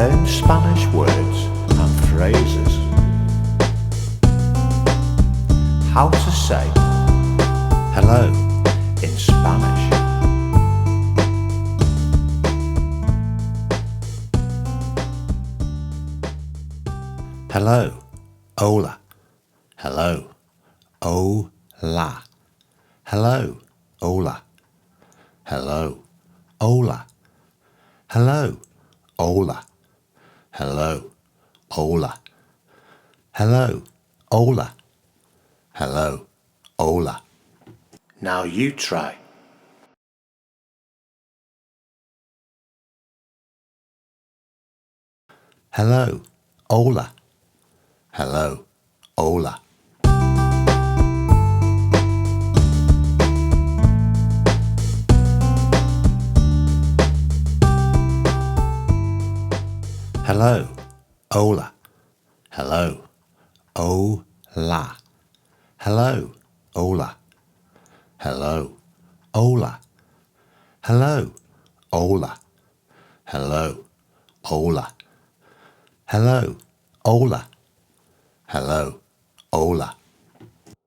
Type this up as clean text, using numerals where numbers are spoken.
Learn Spanish words and phrases. How to say hello in Spanish. Hello, hola. Hello, hola. Hello, hola. Hello, hola. Hello, hola. Hello, hola. Hello, hola. Hello, hola. Now you try. Hello, hola. Hello, hola. Hello, hola. Hello, hola. Hello, hola. Hello, hola. Hello, hola. Hello, hola. Hello, hola. Hello, hola.